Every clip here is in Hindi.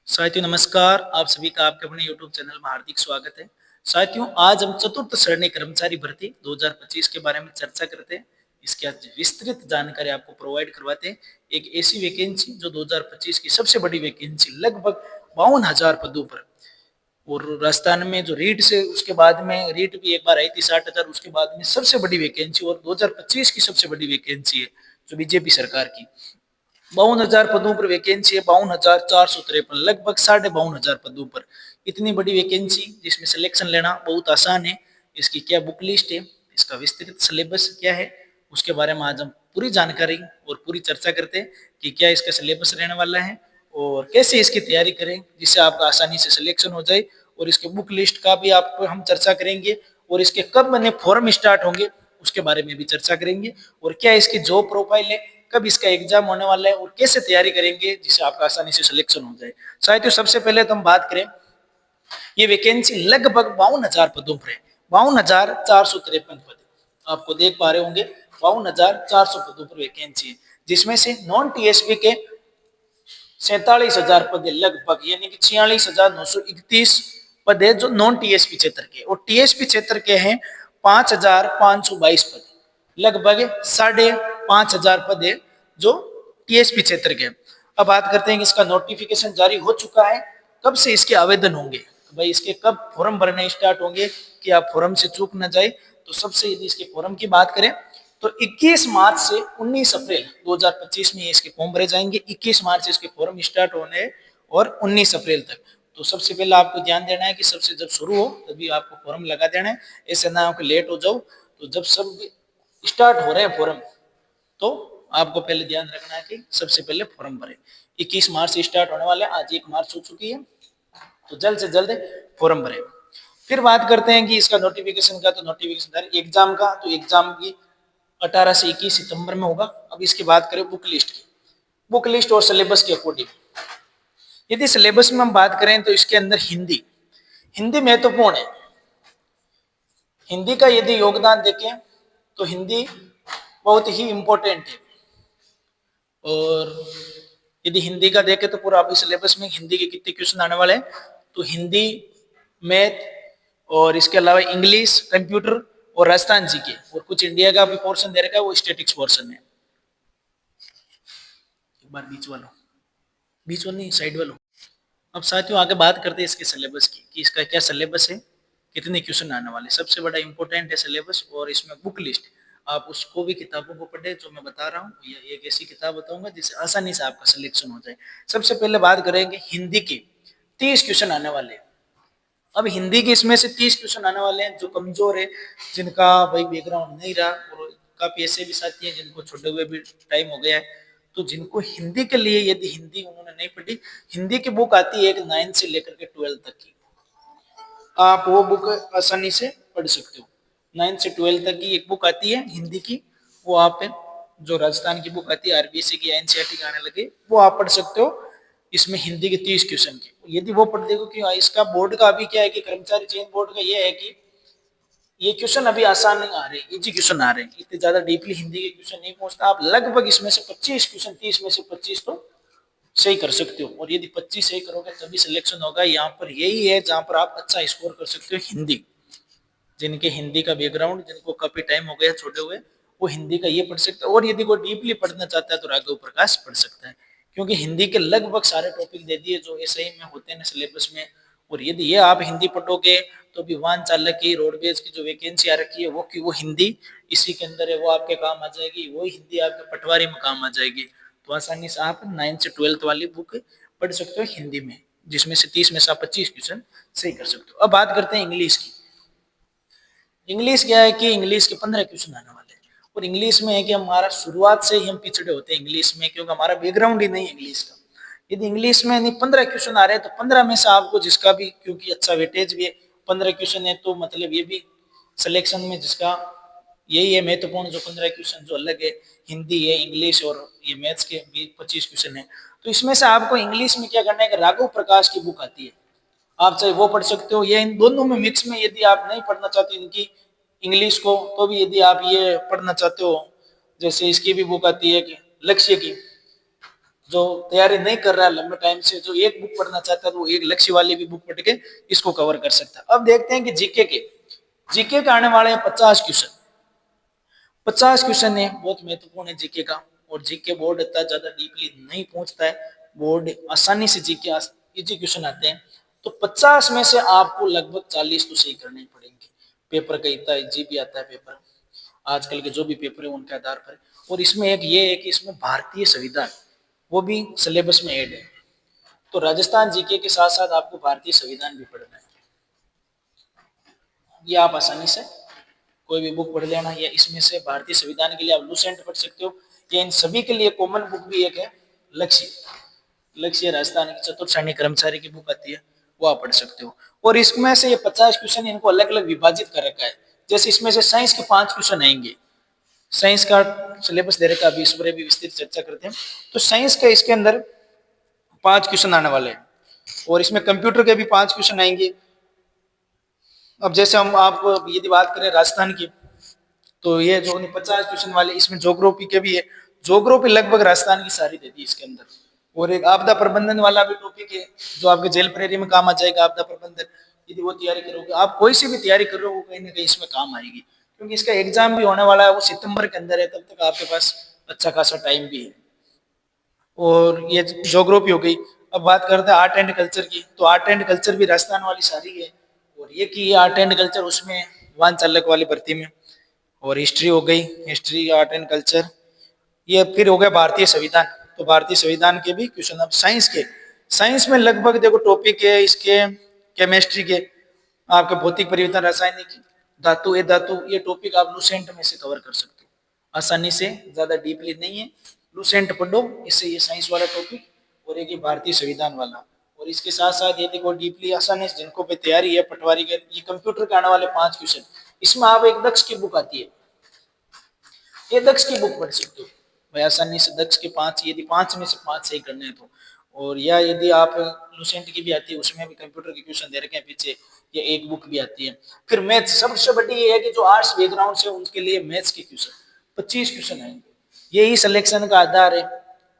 साथियों नमस्कार। आप सभी का आपके अपने YouTube चैनल में हार्दिक स्वागत है। साथियों आज हम चतुर्थ श्रेणी कर्मचारी भर्ती 2025 के बारे में चर्चा करते हैं। इसकी आज विस्तृत जानकारी आपको प्रोवाइड करवाते हैं। एक ऐसी वैकेंसी जो 2025 की सबसे बड़ी वैकेंसी लगभग 52,000 पदों पर, और राजस्थान में जो रीट से उसके बाद में रीट भी एक बार आई थी 60,000, उसके बाद में सबसे बड़ी वैकेंसी और 2025 की सबसे बड़ी वैकेंसी है जो बीजेपी सरकार की 52,000 पदों पर वैकेंसी है। 52,453, लगभग 52,500 पदों पर इतनी बड़ी वैकेंसी जिसमें सिलेक्शन लेना बहुत आसान है। इसकी क्या बुक लिस्ट है, इसका विस्तृत सिलेबस क्या है, उसके बारे में आज हम पूरी जानकारी और पूरी चर्चा करते हैं कि क्या इसका सिलेबस रहने वाला है और कैसे इसकी तैयारी करें जिससे आपका आसानी से सिलेक्शन हो जाए। और इसके बुक लिस्ट का भी आप हम चर्चा करेंगे और इसके कब बने फॉर्म स्टार्ट होंगे उसके बारे में भी चर्चा करेंगे। और क्या इसकी जॉब प्रोफाइल है, कब इसका एग्जाम होने वाला है और कैसे तैयारी करेंगे जिससे आपका आसानी से सिलेक्शन हो जाए। साथियों सबसे पहले तो हम बात करें, ये वैकेंसी लगभग 52,000 पदों पर है। 52,453 पद आपको देख पा रहे होंगे। 52,400 पदों पर वैकेंसी है, जिसमें से नॉन टीएसपी के 47,000 पद है लगभग, यानी कि 46,931 पद है जो नॉन टीएसपी क्षेत्र के, और टीएसपी क्षेत्र के हैं 5,522 पद, लगभग 5,500 पद है जो टीएसपी क्षेत्र के। अब बात करते हैं कि इसका नोटिफिकेशन जारी हो चुका है, कब से इसके आवेदन होंगे, तो भाई इसके कब फॉर्म भरने स्टार्ट होंगे कि आप फॉर्म से चूक न जाए। तो सबसे यदि इसके फॉर्म की बात करें तो 21 मार्च से 19 अप्रैल 2025 में इसके फॉर्म भरे जाएंगे। 21 मार्च से इसके फॉर्म स्टार्ट होने और 19 अप्रैल तक। तो सबसे पहले आपको ध्यान देना है कि सबसे जब शुरू हो तभी आपको फॉर्म लगा देना है, ऐसे ना हो कि लेट हो जाओ। तो जब सब स्टार्ट हो रहे हैं फॉर्म तो आपको पहले ध्यान रखना है कि सबसे पहले फॉर्म भरे। 21 मार्च से स्टार्ट होने वाले, आज 1 मार्च हो चुकी है, तो जल्द से जल्द फॉर्म भरे। फिर बात करते हैं कि इसका नोटिफिकेशन का, तो नोटिफिकेशन एग्जाम का, तो एग्जाम की 18 से 21 सितंबर में होगा। अब इसकी बात करें बुक लिस्ट की, बुक लिस्ट और सिलेबस के अकॉर्डिंग यदि सिलेबस में हम बात करें तो इसके अंदर हिंदी हिंदी महत्वपूर्ण है। हिंदी का यदि योगदान देखें तो हिंदी बहुत ही इंपॉर्टेंट है। और यदि हिंदी का देखें तो पूरा अभी सिलेबस में हिंदी के कितने क्वेश्चन आने वाले हैं, तो हिंदी, मैथ और इसके अलावा इंग्लिश, कंप्यूटर और राजस्थान जी के, और कुछ इंडिया का भी पोर्शन दे रखा है, वो स्टैटिक्स पोर्शन है। एक बार बीच वालों, बीच वालों नहीं, साइड वालों। अब साथियों आगे बात करते हैं इसके सिलेबस की कि इसका क्या सिलेबस है, कितने क्वेश्चन आने वाले। सबसे बड़ा इंपॉर्टेंट है सिलेबस, और इसमें बुक लिस्ट। आप उसको भी किताबों को पढ़े जो मैं बता रहा हूँ, या एक ऐसी किताब बताऊंगा जिससे आसानी से आपका सिलेक्शन हो जाए। सबसे पहले बात करेंगे हिंदी के 30 क्वेश्चन आने वाले हैं। अब हिंदी के इसमें से 30 क्वेश्चन आने वाले हैं जो कमजोर है, जिनका भाई बैकग्राउंड नहीं रहा, और काफी ऐसे भी साथी हैं जिनको छोटे हुए भी टाइम हो गया है। तो जिनको हिंदी के लिए, यदि हिंदी उन्होंने नहीं पढ़ी, हिंदी की बुक आती है एक 9 से लेकर के 12 तक की, आप वो बुक आसानी से पढ़ सकते हो। 9 से 12 तक की एक बुक आती है हिंदी की, वो आप, जो राजस्थान की बुक आती है आरबीएससी की, एनसीईआरटी की आने लगे, वो आप पढ़ सकते हो। इसमें हिंदी के 30 क्वेश्चन के, यदि वो पढ़ देखो कि इसका बोर्ड का अभी क्या है कि कर्मचारी चयन बोर्ड का ये है कि ये क्वेश्चन अभी आसान नहीं आ रहे, इजी क्वेश्चन आ रहे हैं, इतने ज्यादा डीपली हिंदी के क्वेश्चन नहीं पहुंचता। आप लगभग इसमें से 25 क्वेश्चन, 30 में से 25 तो सही कर सकते हो, और यदि 25 सही करोगे तभी सिलेक्शन होगा। यहाँ पर यही है जहां पर आप अच्छा स्कोर कर सकते हो। हिंदी, जिनके हिंदी का बैकग्राउंड, जिनको काफी टाइम हो गया छोड़े हुए, वो हिंदी का ये पढ़ सकते हैं। और यदि कोई डीपली पढ़ना चाहता है तो राघव प्रकाश पढ़ सकता है, क्योंकि हिंदी के लगभग सारे टॉपिक दे दिए जो ऐसे ही में होते हैं सिलेबस में। और यदि ये आप हिंदी पढ़ोगे तो भी वाहन चालक की, रोडवेज की जो वैकेंसी आ रखी है वो की वो हिंदी इसी के अंदर है, वो आपके काम आ जाएगी। वो हिंदी आपके पटवारी में काम आ जाएगी। तो आसानी से आप 9 से 12 वाली बुक पढ़ सकते हो हिंदी में, जिसमें से 30 में से आप 25 क्वेश्चन सही कर सकते हो। अब बात करते हैं इंग्लिश की। इंग्लिश क्या है कि इंग्लिश के 15 क्वेश्चन आने वाले हैं, और इंग्लिश में है कि हमारा शुरुआत से ही हम पिछड़े होते हैं इंग्लिश में, क्योंकि हमारा बैकग्राउंड ही नहीं है इंग्लिश का। यदि इंग्लिश में नहीं 15 क्वेश्चन आ रहे हैं तो 15 में से आपको जिसका भी, क्योंकि अच्छा वेटेज भी है, 15 क्वेश्चन है तो मतलब ये भी सिलेक्शन में जिसका यही है महत्वपूर्ण, जो 15 क्वेश्चन जो अलग है, हिंदी है, इंग्लिश और ये मैथ्स के भी 25 क्वेश्चन है। तो इसमें से आपको इंग्लिश में क्या करना है कि राघव प्रकाश की बुक आती है, आप चाहे वो पढ़ सकते हो, या इन दोनों में मिक्स में यदि आप नहीं पढ़ना चाहते इनकी इंग्लिश को, तो भी यदि आप ये पढ़ना चाहते हो, जैसे इसकी भी बुक आती है कि लक्ष्य की, जो तैयारी नहीं कर रहा है लंबे टाइम से, जो एक बुक पढ़ना चाहता है, तो एक लक्ष्य वाली भी बुक पढ़ के इसको कवर कर सकता है। अब देखते हैं कि जीके के आने वाले हैं 50 क्वेश्चन। 50 क्वेश्चन है, बहुत महत्वपूर्ण है जीके का। और जीके बोर्ड इतना ज्यादा डीपली नहीं पहुंचता है, बोर्ड आसानी से जीके इजी क्वेश्चन आते हैं। तो 50 में से आपको लगभग 40 तो सही करने ही पड़ेंगे। पेपर का इतना इजी भी आता है पेपर, आजकल के जो भी पेपर है उनके आधार पर। और इसमें एक ये है कि इसमें भारतीय संविधान वो भी सिलेबस में ऐड है। तो राजस्थान जीके के साथ साथ आपको भारतीय संविधान भी पढ़ना है। ये आप आसानी से कोई भी बुक पढ़ लेना, या इसमें से भारतीय संविधान के लिए आप लूसेंट पढ़ सकते हो, या इन सभी के लिए कॉमन बुक भी एक है लक्ष्य। लक्ष्य राजस्थान की चतुर्थ श्रेणी कर्मचारी की बुक आती है, वो आप पढ़ सकते हो। और इसमें से ये 50 क्वेश्चन इनको अलग अलग विभाजित कर रखा है। जैसे इसमें से साइंस के 5 क्वेश्चन आएंगे, साइंस का सिलेबस दे रखा है, अभी इस पर भी विस्तृत चर्चा करते हैं। तो साइंस का इसके अंदर 5 क्वेश्चन आने वाले हैं, और इसमें कंप्यूटर के भी 5 क्वेश्चन आएंगे। अब जैसे हम आप यदि बात करें राजस्थान की, तो ये जो 50 क्वेश्चन वाले, इसमें ज्योग्राफी के भी है। ज्योग्राफी लगभग राजस्थान की सारी देती है इसके अंदर। और एक आपदा प्रबंधन वाला भी टॉपिक है, जो आपके जेल प्रहरी में काम आ जाएगा। आपदा प्रबंधन यदि वो तैयारी करोगे, आप कोई सी भी तैयारी कर रहे हो, वो कहीं ना कहीं इसमें काम आएगी, क्योंकि इसका एग्जाम भी होने वाला है, वो सितंबर के अंदर है, तब तक आपके पास अच्छा खासा टाइम भी है। और ये ज्योग्राफी हो गई। अब बात करते हैं आर्ट एंड कल्चर की, तो आर्ट एंड कल्चर भी राजस्थान वाली सारी है। और ये की आर्ट एंड कल्चर उसमें वाहन चालक वाली भर्ती में। और हिस्ट्री हो गई, हिस्ट्री आर्ट एंड कल्चर। ये फिर हो गया भारतीय संविधान, तो भारतीय संविधान के भी क्वेश्चन। अब साइंस के, साइंस में लगभग देखो टॉपिक है इसके केमिस्ट्री के, आपके भौतिक परिवर्तन, रासायनिक, धातु ए धातु, ये टॉपिक आप लूसेंट में से कवर कर सकते हो आसानी से, ज्यादा डीपली नहीं है। लूसेंट पढ़ो, इससे ये साइंस वाला टॉपिक, और एक ये भारतीय संविधान वाला। और इसके साथ साथ ये देखो डीपली आसानी से जिनको पे तैयारी है पटवारी के, ये कंप्यूटर के आने वाले 5 क्वेश्चन। इसमें आप एक दक्ष की बुक आती है, ये दक्ष की बुक पढ़ सकते हो भाई आसानी से। दक्ष के 5, यदि 5 में से 5 सही करने हैं तो। और या यदि आप लूसेंट की भी आती है, उसमें भी कंप्यूटर के क्वेश्चन दे रखे हैं पीछे, ये एक बुक भी आती है। फिर मैथ्स, सबसे बड़ी ये है कि जो आर्ट्स बैकग्राउंड से उनके लिए मैथ्स के क्वेश्चन 25 क्वेश्चन आएंगे। यही सिलेक्शन का आधार है,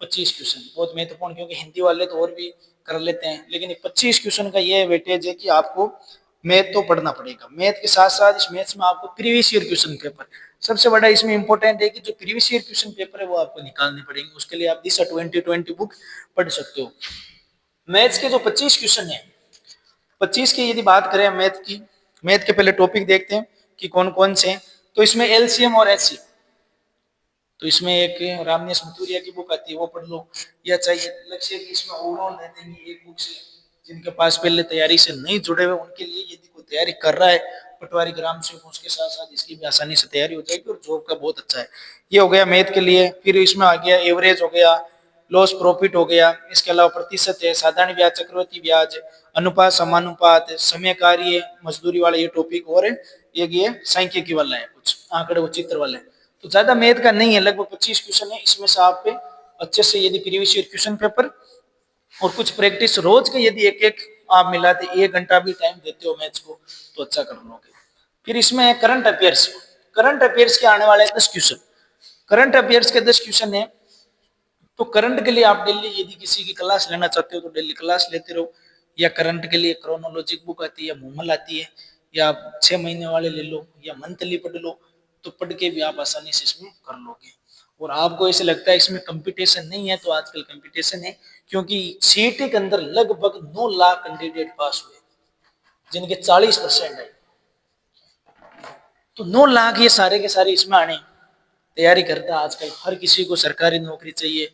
25 क्वेश्चन बहुत महत्वपूर्ण, क्योंकि हिंदी वाले तो और भी कर लेते हैं, लेकिन 25 क्वेश्चन का ये वेटेज है कि आपको मैथ तो पढ़ना पड़ेगा। मैथ के साथ साथ इस मैथ्स में आपको प्रीवियस ईयर क्वेश्चन पेपर सबसे बड़ा इसमें इंपॉर्टेंट है, कि जो प्रीवियस ईयर क्वेश्चन पेपर है वो आपको निकालने पड़ेंगे। उसके लिए आप दिशा 2020 बुक पढ़ सकते हो। मैथ्स के जो 25 क्वेश्चन है, 25 की यदि बात करें मैथ की, मैथ के पहले टॉपिक देखते हैं कि कौन कौन से हैं। तो इसमें एलसीएम और एचसीएम, तो इसमें एक रामनेस मथुरिया की बुक आती है, वो पढ़ लो। या चाहिए लक्ष्य की, इसमें ओवरऑल दे देंगे एक बुक से। जिनके पास पहले तैयारी से नहीं जुड़े हुए उनके लिए, यदि कोई तैयारी कर रहा है पटवारी ग्राम से, उसके साथ साथ इसकी भी आसानी से तैयारी हो जाएगी, और जॉब का बहुत अच्छा है। ये हो गया मैथ के लिए। फिर इसमें आ गया एवरेज हो गया, लॉस प्रॉफिट हो गया, इसके अलावा प्रतिशत है, साधारण ब्याज, चक्रवर्ती ब्याज, अनुपात, समानुपात, समय कार्य, मजदूरी वाला ये टॉपिक। और एक ये सांख्यिकी वाला है, कुछ आंकड़े वो चित्र वाला है। तो ज्यादा मैथ का नहीं है, लगभग 25 क्वेश्चन है। इसमें से आप पे अच्छे से यदि प्रीवियस ईयर क्वेश्चन पेपर और कुछ प्रैक्टिस रोज के यदि एक एक आप मिलाते, 1 घंटा भी टाइम देते हो मैथ्स को, तो अच्छा कर लोगे। फिर इसमें करंट अफेयर्स, करंट अफेयर्स के आने वाले 10 क्वेश्चन। करंट अफेयर्स के 10 क्वेश्चन है। तो करंट के लिए आप डेली यदि किसी की क्लास लेना चाहते हो तो डेली क्लास लेते रहो, या करंट के लिए क्रोनोलॉजिक बुक आती है, या मूमल आती है, या आप 6 महीने वाले ले लो, या मंथली पढ़ लो। तो पढ़ के भी आप आसानी से इसमें कर लोगे। और आपको ऐसे लगता है इसमें कंपटीशन नहीं है, तो आजकल कंपटीशन है, क्योंकि सीईटी के अंदर लगभग 9 लाख कैंडिडेट पास हुए, जिनके 40% है। तो 9 लाख ये सारे के सारे इसमें आने तैयारी करता है। आजकल हर किसी को सरकारी नौकरी चाहिए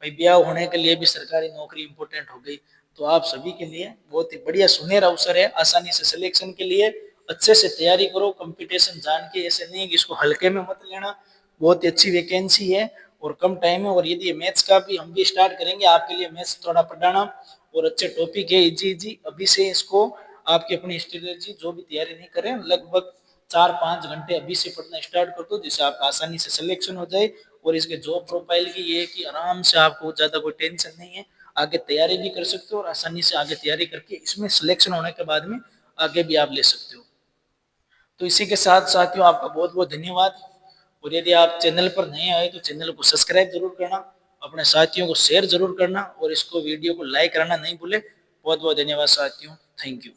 भाई, ब्याह होने के लिए भी सरकारी नौकरी इंपॉर्टेंट हो गई। तो आप सभी के लिए बहुत ही बढ़िया सुनहरा अवसर है, आसानी से सिलेक्शन के लिए अच्छे से तैयारी करो, कंपटीशन जान के। ऐसे नहीं कि इसको हल्के में मत लेना, बहुत ही अच्छी वैकेंसी है और कम टाइम है। और यदि मैथ्स का भी हम भी स्टार्ट करेंगे आपके लिए मैथ्स थोड़ा पढ़ाना, और अच्छे टॉपिक है, इजी इजी। अभी से इसको आपकी अपनी स्ट्रेटेजी, जो भी तैयारी नहीं करें, लगभग 4-5 घंटे अभी से पढ़ना स्टार्ट कर दो, जिससे आपका आसानी से सिलेक्शन हो जाए। और इसके जॉब प्रोफाइल की ये है कि आराम से, आपको ज्यादा कोई टेंशन नहीं है, आगे तैयारी भी कर सकते हो, और आसानी से आगे तैयारी करके इसमें सिलेक्शन होने के बाद में आगे भी आप ले सकते हो। तो इसी के साथ साथियों, आपका बहुत बहुत धन्यवाद। और यदि आप चैनल पर नए आए तो चैनल को सब्सक्राइब जरूर करना, अपने साथियों को शेयर जरूर करना और इसको वीडियो को लाइक करना नहीं भूले। बहुत बहुत धन्यवाद साथियों, थैंक यू।